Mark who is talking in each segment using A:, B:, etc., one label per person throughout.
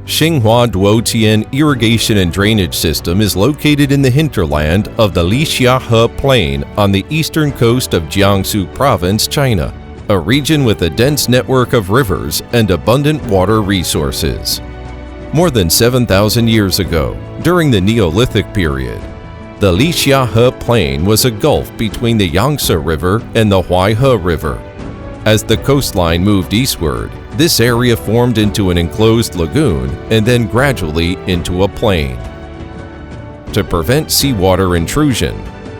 A: Xinghua Duotian Irrigation and Drainage System is located in the hinterland of the Lixiahe Plain on the eastern coast of Jiangsu Province, China, a region with a dense network of rivers and abundant water resources. More than 7,000 years ago, during the Neolithic period, the Lixiahe Plain was a gulf between the Yangtze River and the Huaihe River. As the coastline moved eastward, this area formed into an enclosed lagoon and then gradually into a plain. To prevent seawater intrusion,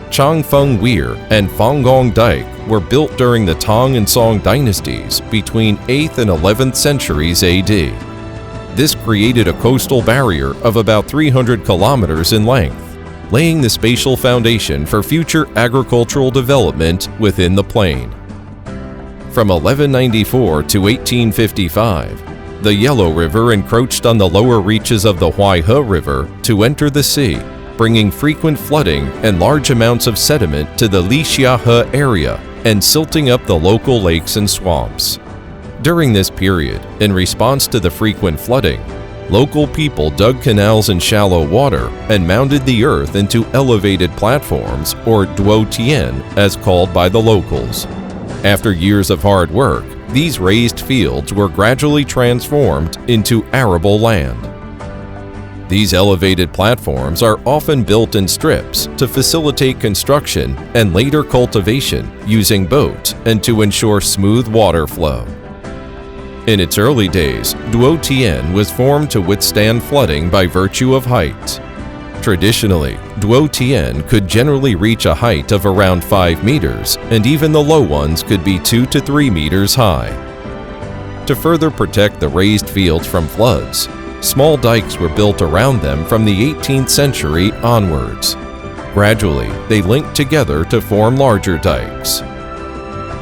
A: Changfeng Weir and Fanggong Dike were built during the Tang and Song dynasties between 8th and 11th centuries AD. This created a coastal barrier of about 300 kilometers in length, laying the spatial foundation for future agricultural development within the plain. From 1194 to 1855, the Yellow River encroached on the lower reaches of the Huaihe River to enter the sea, bringing frequent flooding and large amounts of sediment to the Lixiahe area and silting up the local lakes and swamps. During this period, in response to the frequent flooding, local people dug canals in shallow water and mounded the earth into elevated platforms, or duotian as called by the locals. After years of hard work, these raised fields were gradually transformed into arable land. These elevated platforms are often built in strips to facilitate construction and later cultivation using boats and to ensure smooth water flow. In its early days, duotian was formed to withstand flooding by virtue of height. Traditionally, duotian could generally reach a height of around 5 meters, and even the low ones could be 2 to 3 meters high. To further protect the raised fields from floods, small dikes were built around them from the 18th century onwards. Gradually, they linked together to form larger dikes.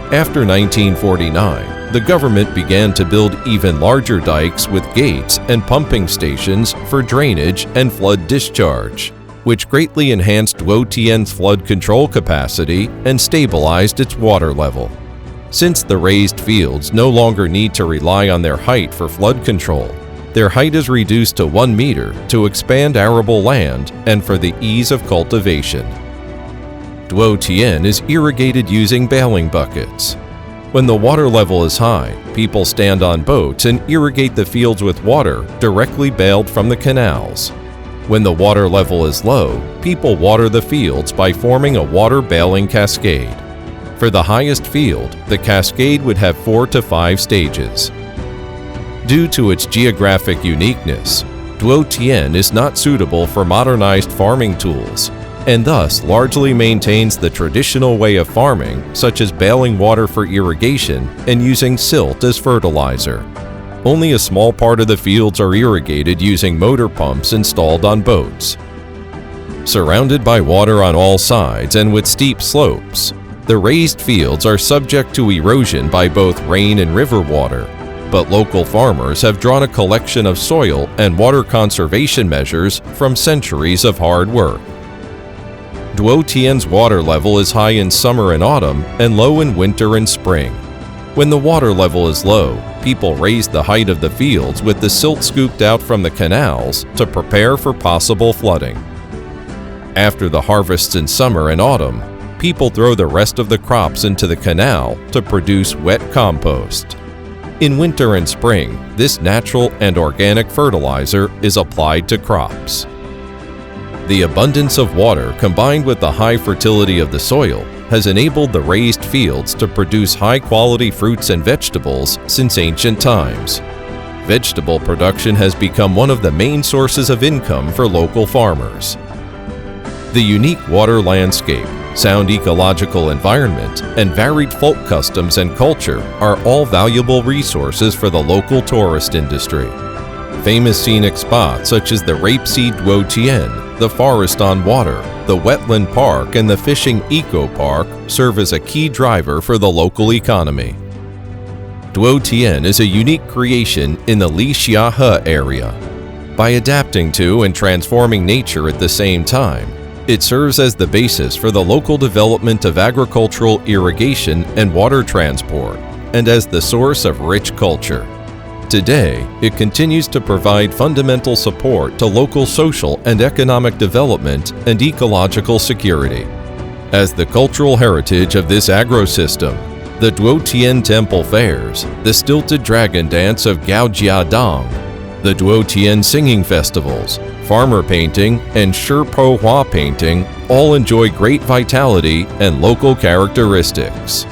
A: After 1949, the government began to build even larger dikes with gates and pumping stations for drainage and flood discharge, which greatly enhanced duotian's flood control capacity and stabilized its water level. Since the raised fields no longer need to rely on their height for flood control, their height is reduced to 1 meter to expand arable land and for the ease of cultivation. Duotian is irrigated using bailing buckets. When the water level is high, people stand on boats and irrigate the fields with water directly bailed from the canals. When the water level is low, people water the fields by forming a water bailing cascade. For the highest field, the cascade would have 4 to 5 stages. Due to its geographic uniqueness, duotian is not suitable for modernized farming tools, and thus largely maintains the traditional way of farming, such as bailing water for irrigation and using silt as fertilizer. Only a small part of the fields are irrigated using motor pumps installed on boats. Surrounded by water on all sides and with steep slopes, the raised fields are subject to erosion by both rain and river water, but local farmers have drawn a collection of soil and water conservation measures from centuries of hard work. Duotian's water level is high in summer and autumn and low in winter and spring. When the water level is low, people raise the height of the fields with the silt scooped out from the canals to prepare for possible flooding. After the harvests in summer and autumn, people throw the rest of the crops into the canal to produce wet compost. In winter and spring, this natural and organic fertilizer is applied to crops. The abundance of water combined with the high fertility of the soil has enabled the raised fields to produce high-quality fruits and vegetables since ancient times. Vegetable production has become one of the main sources of income for local farmers. The unique water landscape, sound ecological environment, and varied folk customs and culture are all valuable resources for the local tourist industry. Famous scenic spots such as the Rapeseed Duotian, the Forest on Water, the Wetland Park, and the Fishing Eco Park serve as a key driver for the local economy. Duotian is a unique creation in the Lixiahe area. By adapting to and transforming nature at the same time, it serves as the basis for the local development of agricultural irrigation and water transport, and as the source of rich culture. Today, it continues to provide fundamental support to local social and economic development and ecological security. As the cultural heritage of this agro-system, the Duotian Temple Fairs, the Stilted Dragon Dance of Gaojiadong, the Duotian Singing Festivals, farmer painting, and Shipo Hua painting all enjoy great vitality and local characteristics.